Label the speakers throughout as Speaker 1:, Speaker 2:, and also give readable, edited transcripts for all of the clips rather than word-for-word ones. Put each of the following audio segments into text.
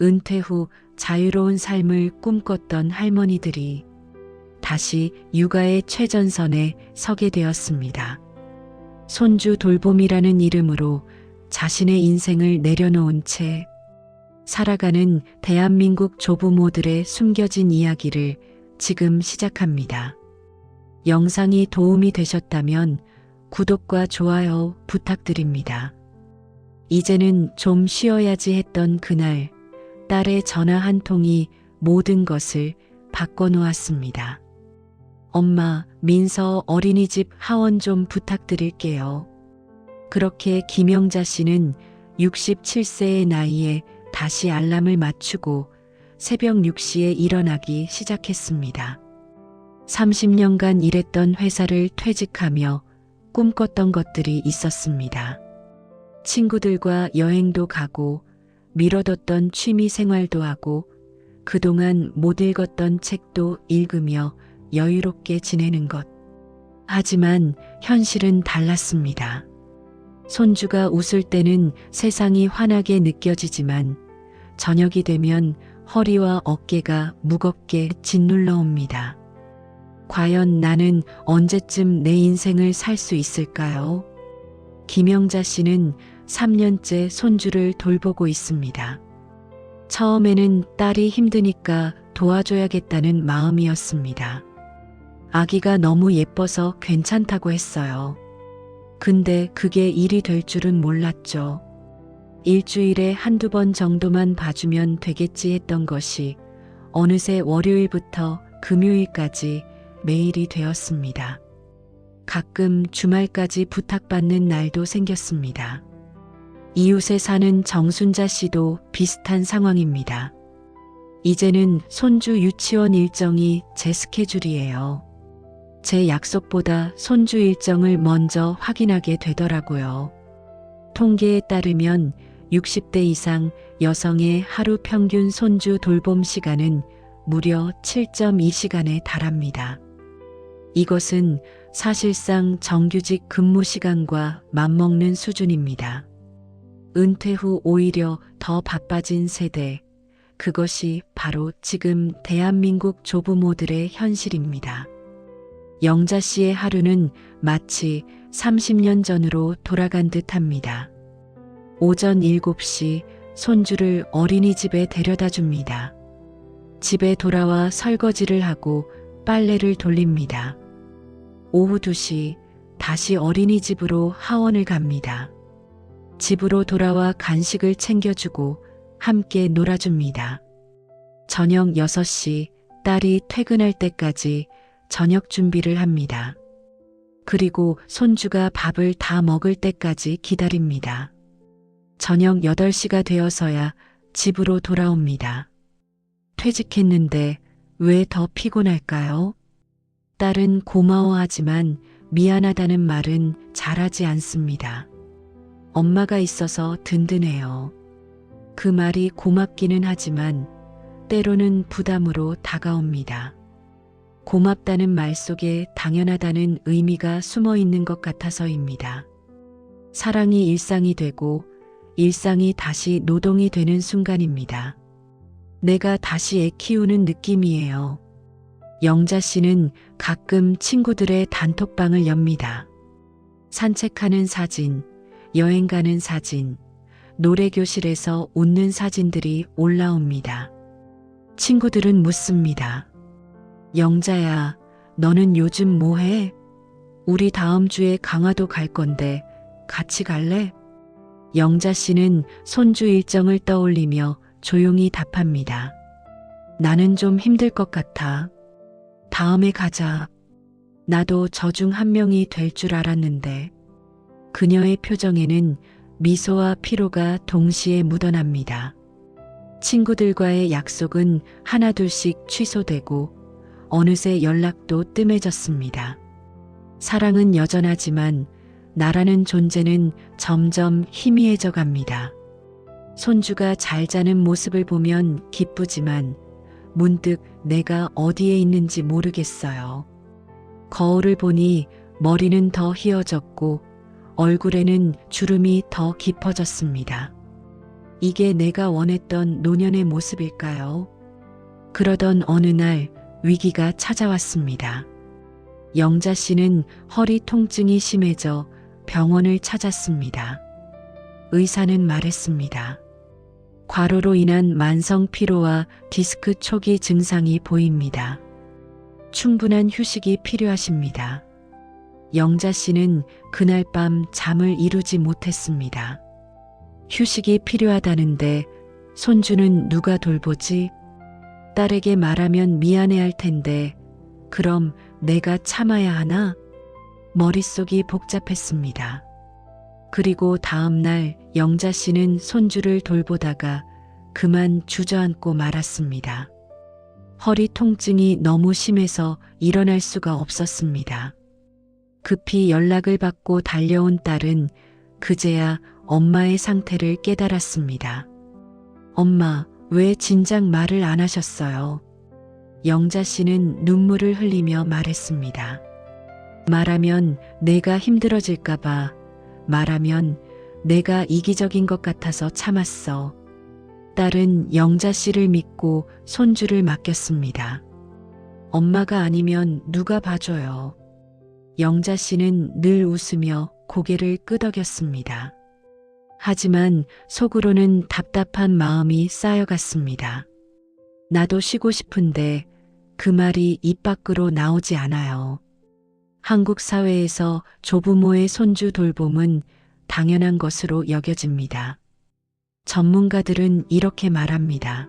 Speaker 1: 은퇴 후 자유로운 삶을 꿈꿨던 할머니들이 다시 육아의 최전선에 서게 되었습니다. 손주 돌봄이라는 이름으로 자신의 인생을 내려놓은 채 살아가는 대한민국 조부모들의 숨겨진 이야기를 지금 시작합니다. 영상이 도움이 되셨다면 구독과 좋아요 부탁드립니다. 이제는 좀 쉬어야지 했던 그날, 딸의 전화 한 통이 모든 것을 바꿔놓았습니다. 엄마, 민서 어린이집 하원 좀 부탁드릴게요. 그렇게 김영자 씨는 67세의 나이에 다시 알람을 맞추고 새벽 6시에 일어나기 시작했습니다. 30년간 일했던 회사를 퇴직하며 꿈꿨던 것들이 있었습니다. 친구들과 여행도 가고 미뤄뒀던 취미 생활도 하고 그동안 못 읽었던 책도 읽으며 여유롭게 지내는 것. 하지만 현실은 달랐습니다. 손주가 웃을 때는 세상이 환하게 느껴지지만 저녁이 되면 허리와 어깨가 무겁게 짓눌러 옵니다. 과연 나는 언제쯤 내 인생을 살 수 있을까요? 김영자 씨는 3년째 손주를 돌보고 있습니다. 처음에는 딸이 힘드니까 도와줘야겠다는 마음이었습니다. 아기가 너무 예뻐서 괜찮다고 했어요. 근데 그게 일이 될 줄은 몰랐죠. 일주일에 한두 번 정도만 봐주면 되겠지 했던 것이 어느새 월요일부터 금요일까지 매일이 되었습니다. 가끔 주말까지 부탁받는 날도 생겼습니다. 이웃에 사는 정순자 씨도 비슷한 상황입니다. 이제는 손주 유치원 일정이 제 스케줄이에요. 제 약속보다 손주 일정을 먼저 확인하게 되더라고요. 통계에 따르면 60대 이상 여성의 하루 평균 손주 돌봄 시간은 무려 7.2시간에 달합니다. 이것은 사실상 정규직 근무 시간과 맞먹는 수준입니다. 은퇴 후 오히려 더 바빠진 세대, 그것이 바로 지금 대한민국 조부모들의 현실입니다. 영자 씨의 하루는 마치 30년 전으로 돌아간 듯합니다. 오전 7시 손주를 어린이집에 데려다 줍니다. 집에 돌아와 설거지를 하고 빨래를 돌립니다. 오후 2시 다시 어린이집으로 하원을 갑니다. 집으로 돌아와 간식을 챙겨주고 함께 놀아줍니다. 저녁 6시 딸이 퇴근할 때까지 저녁 준비를 합니다. 그리고 손주가 밥을 다 먹을 때까지 기다립니다. 저녁 8시가 되어서야 집으로 돌아옵니다. 퇴직했는데 왜 더 피곤할까요? 딸은 고마워하지만 미안하다는 말은 잘하지 않습니다. 엄마가 있어서 든든해요. 그 말이 고맙기는 하지만 때로는 부담으로 다가옵니다. 고맙다는 말 속에 당연하다는 의미가 숨어 있는 것 같아서입니다. 사랑이 일상이 되고 일상이 다시 노동이 되는 순간입니다. 내가 다시 애 키우는 느낌이에요. 영자 씨는 가끔 친구들의 단톡방을 엽니다. 산책하는 사진, 여행 가는 사진, 노래교실에서 웃는 사진들이 올라옵니다. 친구들은 묻습니다. 영자야, 너는 요즘 뭐해? 우리 다음 주에 강화도 갈 건데 같이 갈래? 영자 씨는 손주 일정을 떠올리며 조용히 답합니다. 나는 좀 힘들 것 같아. 다음에 가자. 나도 저 중 한 명이 될 줄 알았는데. 그녀의 표정에는 미소와 피로가 동시에 묻어납니다. 친구들과의 약속은 하나둘씩 취소되고 어느새 연락도 뜸해졌습니다. 사랑은 여전하지만 나라는 존재는 점점 희미해져 갑니다. 손주가 잘 자는 모습을 보면 기쁘지만 문득 내가 어디에 있는지 모르겠어요. 거울을 보니 머리는 더 휘어졌고 얼굴에는 주름이 더 깊어졌습니다. 이게 내가 원했던 노년의 모습일까요? 그러던 어느 날 위기가 찾아왔습니다. 영자 씨는 허리 통증이 심해져 병원을 찾았습니다. 의사는 말했습니다. 과로로 인한 만성 피로와 디스크 초기 증상이 보입니다. 충분한 휴식이 필요하십니다. 영자 씨는 그날 밤 잠을 이루지 못했습니다. 휴식이 필요하다는데 손주는 누가 돌보지? 딸에게 말하면 미안해할 텐데 그럼 내가 참아야 하나? 머릿속이 복잡했습니다. 그리고 다음 날 영자 씨는 손주를 돌보다가 그만 주저앉고 말았습니다. 허리 통증이 너무 심해서 일어날 수가 없었습니다. 급히 연락을 받고 달려온 딸은 그제야 엄마의 상태를 깨달았습니다. 엄마, 왜 진작 말을 안 하셨어요? 영자 씨는 눈물을 흘리며 말했습니다. 말하면 내가 힘들어질까봐, 말하면 내가 이기적인 것 같아서 참았어. 딸은 영자 씨를 믿고 손주를 맡겼습니다. 엄마가 아니면 누가 봐줘요. 영자 씨는 늘 웃으며 고개를 끄덕였습니다. 하지만 속으로는 답답한 마음이 쌓여갔습니다. 나도 쉬고 싶은데 그 말이 입 밖으로 나오지 않아요. 한국 사회에서 조부모의 손주 돌봄은 당연한 것으로 여겨집니다. 전문가들은 이렇게 말합니다.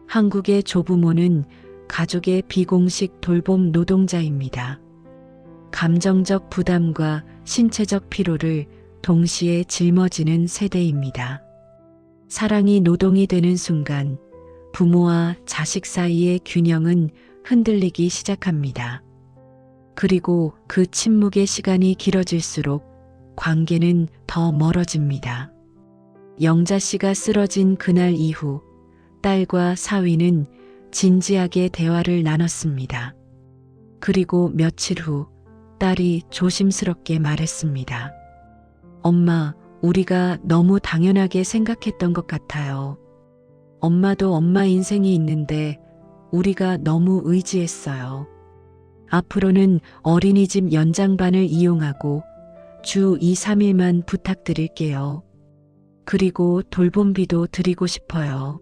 Speaker 1: 한국의 조부모는 가족의 비공식 돌봄 노동자입니다. 감정적 부담과 신체적 피로를 동시에 짊어지는 세대입니다. 사랑이 노동이 되는 순간 부모와 자식 사이의 균형은 흔들리기 시작합니다. 그리고 그 침묵의 시간이 길어질수록 관계는 더 멀어집니다. 영자 씨가 쓰러진 그날 이후 딸과 사위는 진지하게 대화를 나눴습니다. 그리고 며칠 후 딸이 조심스럽게 말했습니다. 엄마, 우리가 너무 당연하게 생각했던 것 같아요. 엄마도 엄마 인생이 있는데 우리가 너무 의지했어요. 앞으로는 어린이집 연장반을 이용하고 주 2, 3일만 부탁드릴게요. 그리고 돌봄비도 드리고 싶어요.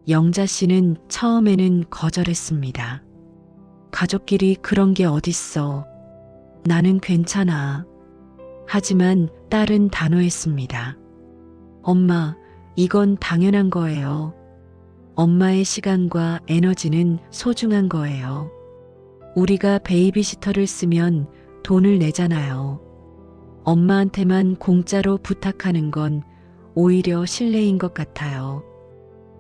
Speaker 1: 영자 씨는 처음에는 거절했습니다. 가족끼리 그런 게 어딨어. 나는 괜찮아. 하지만 딸은 단호했습니다. 엄마, 이건 당연한 거예요. 엄마의 시간과 에너지는 소중한 거예요. 우리가 베이비시터를 쓰면 돈을 내잖아요. 엄마한테만 공짜로 부탁하는 건 오히려 실례인 것 같아요.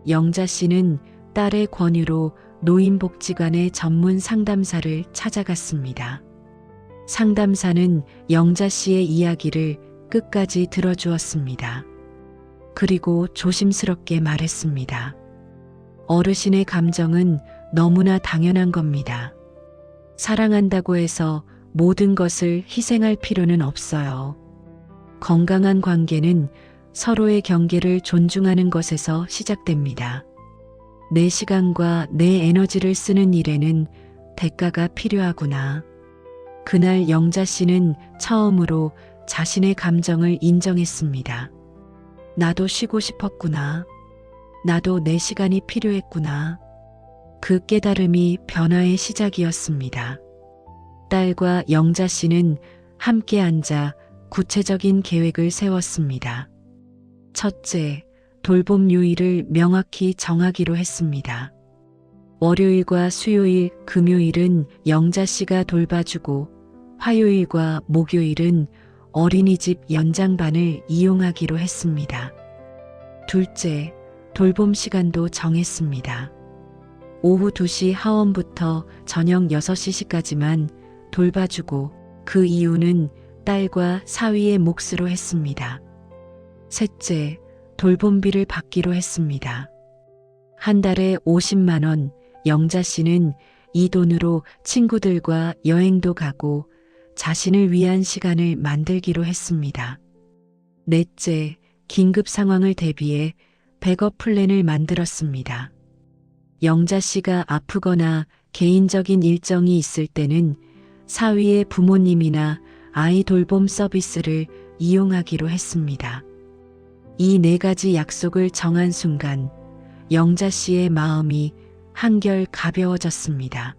Speaker 1: 영자 씨는 딸의 권유로 노인복지관의 전문 상담사를 찾아갔습니다. 상담사는 영자 씨의 이야기를 끝까지 들어주었습니다. 그리고 조심스럽게 말했습니다. 어르신의 감정은 너무나 당연한 겁니다. 사랑한다고 해서 모든 것을 희생할 필요는 없어요. 건강한 관계는 서로의 경계를 존중하는 것에서 시작됩니다. 내 시간과 내 에너지를 쓰는 일에는 대가가 필요하구나. 그날 영자 씨는 처음으로 자신의 감정을 인정했습니다. 나도 쉬고 싶었구나. 나도 내 시간이 필요했구나. 그 깨달음이 변화의 시작이었습니다. 딸과 영자 씨는 함께 앉아 구체적인 계획을 세웠습니다. 첫째, 돌봄 요일을 명확히 정하기로 했습니다. 월요일과 수요일, 금요일은 영자 씨가 돌봐주고 화요일과 목요일은 어린이집 연장반을 이용하기로 했습니다. 둘째, 돌봄 시간도 정했습니다. 오후 2시 하원부터 저녁 6시까지만 돌봐주고 그 이유는 딸과 사위의 몫으로 했습니다. 셋째, 돌봄비를 받기로 했습니다. 한 달에 50만 원, 영자 씨는 이 돈으로 친구들과 여행도 가고 자신을 위한 시간을 만들기로 했습니다. 넷째, 긴급 상황을 대비해 백업 플랜을 만들었습니다. 영자 씨가 아프거나 개인적인 일정이 있을 때는 사위의 부모님이나 아이 돌봄 서비스를 이용하기로 했습니다. 이 네 가지 약속을 정한 순간 영자 씨의 마음이 한결 가벼워졌습니다.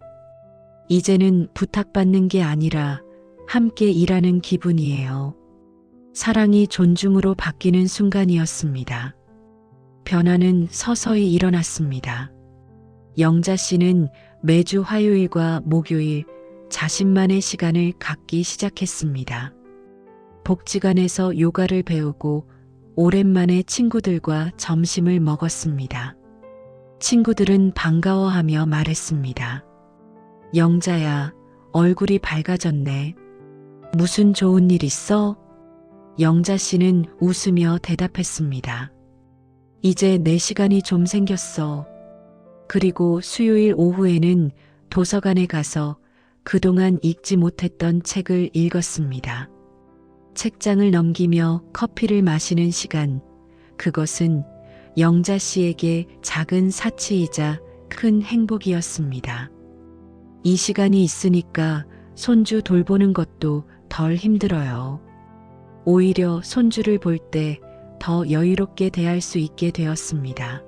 Speaker 1: 이제는 부탁받는 게 아니라 함께 일하는 기분이에요. 사랑이 존중으로 바뀌는 순간이었습니다. 변화는 서서히 일어났습니다. 영자 씨는 매주 화요일과 목요일 자신만의 시간을 갖기 시작했습니다. 복지관에서 요가를 배우고 오랜만에 친구들과 점심을 먹었습니다. 친구들은 반가워하며 말했습니다. 영자야, 얼굴이 밝아졌네. 무슨 좋은 일 있어? 영자 씨는 웃으며 대답했습니다. 이제 내 시간이 좀 생겼어. 그리고 수요일 오후에는 도서관에 가서 그동안 읽지 못했던 책을 읽었습니다. 책장을 넘기며 커피를 마시는 시간, 그것은 영자 씨에게 작은 사치이자 큰 행복이었습니다. 이 시간이 있으니까 손주 돌보는 것도 덜 힘들어요. 오히려 손주를 볼 때 더 여유롭게 대할 수 있게 되었습니다.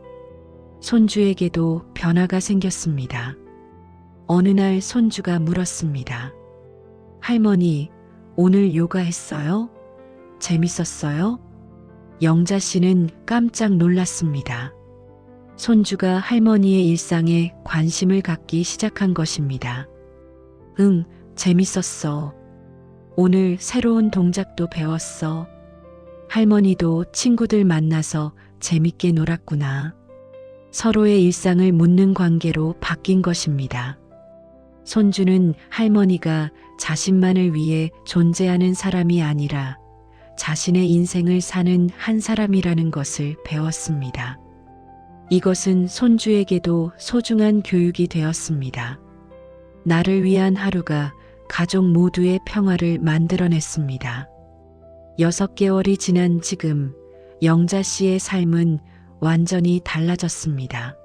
Speaker 1: 손주에게도 변화가 생겼습니다. 어느 날 손주가 물었습니다. 할머니, 오늘 요가 했어요? 재밌었어요? 영자 씨는 깜짝 놀랐습니다. 손주가 할머니의 일상에 관심을 갖기 시작한 것입니다. 응, 재밌었어. 오늘 새로운 동작도 배웠어. 할머니도 친구들 만나서 재밌게 놀았구나. 서로의 일상을 묻는 관계로 바뀐 것입니다. 손주는 할머니가 자신만을 위해 존재하는 사람이 아니라 자신의 인생을 사는 한 사람이라는 것을 배웠습니다. 이것은 손주에게도 소중한 교육이 되었습니다. 나를 위한 하루가 가족 모두의 평화를 만들어냈습니다. 6개월이 지난 지금 영자 씨의 삶은 완전히 달라졌습니다.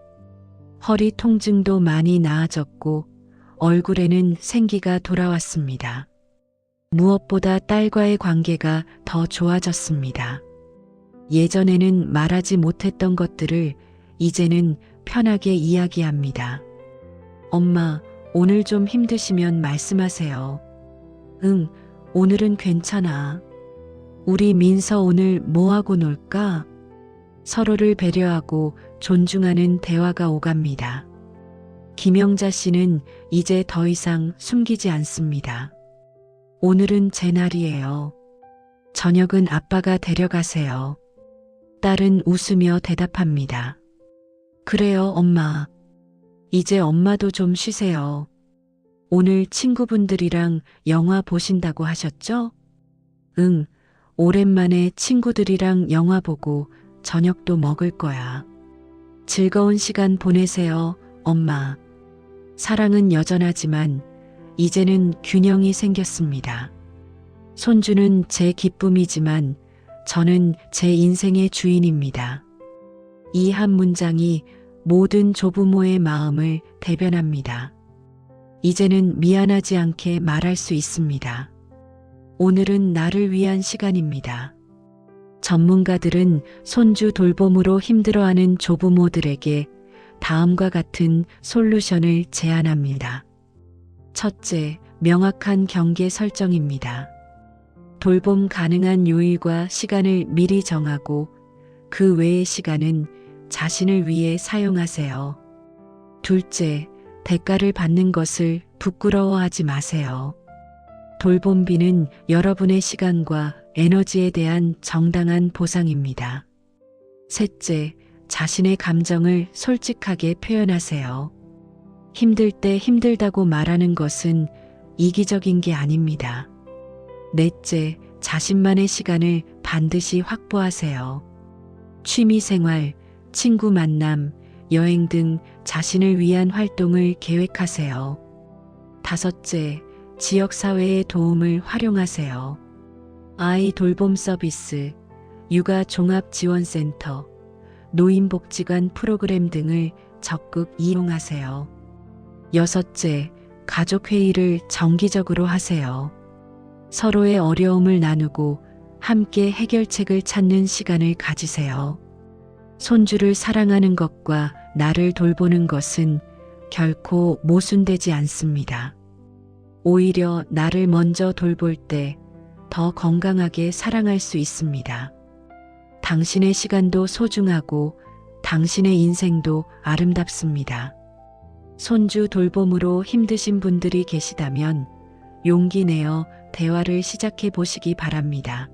Speaker 1: 허리 통증도 많이 나아졌고 얼굴에는 생기가 돌아왔습니다. 무엇보다 딸과의 관계가 더 좋아졌습니다. 예전에는 말하지 못했던 것들을 이제는 편하게 이야기합니다. 엄마, 오늘 좀 힘드시면 말씀하세요. 응, 오늘은 괜찮아. 우리 민서 오늘 뭐하고 놀까? 서로를 배려하고 존중하는 대화가 오갑니다. 김영자 씨는 이제 더 이상 숨기지 않습니다. 오늘은 제 날이에요. 저녁은 아빠가 데려가세요. 딸은 웃으며 대답합니다. 그래요, 엄마. 이제 엄마도 좀 쉬세요. 오늘 친구분들이랑 영화 보신다고 하셨죠? 응, 오랜만에 친구들이랑 영화 보고 저녁도 먹을 거야. 즐거운 시간 보내세요, 엄마. 사랑은 여전하지만 이제는 균형이 생겼습니다. 손주는 제 기쁨이지만 저는 제 인생의 주인입니다. 이 한 문장이 모든 조부모의 마음을 대변합니다. 이제는 미안하지 않게 말할 수 있습니다. 오늘은 나를 위한 시간입니다. 전문가들은 손주 돌봄으로 힘들어하는 조부모들에게 다음과 같은 솔루션을 제안합니다. 첫째, 명확한 경계 설정입니다. 돌봄 가능한 요일과 시간을 미리 정하고 그 외의 시간은 자신을 위해 사용하세요. 둘째, 대가를 받는 것을 부끄러워하지 마세요. 돌봄비는 여러분의 시간과 에너지에 대한 정당한 보상입니다. 셋째, 자신의 감정을 솔직하게 표현하세요. 힘들 때 힘들다고 말하는 것은 이기적인 게 아닙니다. 넷째, 자신만의 시간을 반드시 확보하세요. 취미생활, 친구 만남, 여행 등 자신을 위한 활동을 계획하세요. 다섯째, 지역사회의 도움을 활용하세요. 아이 돌봄 서비스, 육아종합지원센터, 노인복지관 프로그램 등을 적극 이용하세요. 여섯째, 가족회의를 정기적으로 하세요. 서로의 어려움을 나누고 함께 해결책을 찾는 시간을 가지세요. 손주를 사랑하는 것과 나를 돌보는 것은 결코 모순되지 않습니다. 오히려 나를 먼저 돌볼 때 더 건강하게 사랑할 수 있습니다. 당신의 시간도 소중하고 당신의 인생도 아름답습니다. 손주 돌봄으로 힘드신 분들이 계시다면 용기 내어 대화를 시작해 보시기 바랍니다.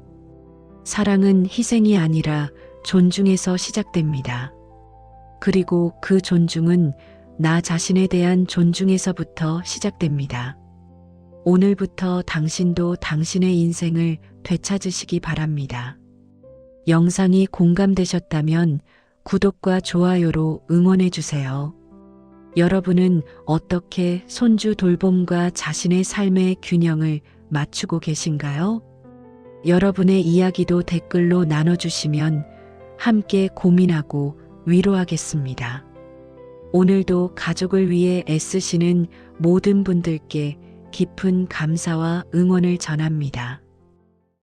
Speaker 1: 사랑은 희생이 아니라 존중에서 시작됩니다. 그리고 그 존중은 나 자신에 대한 존중에서부터 시작됩니다. 오늘부터 당신도 당신의 인생을 되찾으시기 바랍니다. 영상이 공감되셨다면 구독과 좋아요로 응원해 주세요. 여러분은 어떻게 손주 돌봄과 자신의 삶의 균형을 맞추고 계신가요? 여러분의 이야기도 댓글로 나눠주시면 함께 고민하고 위로하겠습니다. 오늘도 가족을 위해 애쓰시는 모든 분들께 깊은 감사와 응원을 전합니다.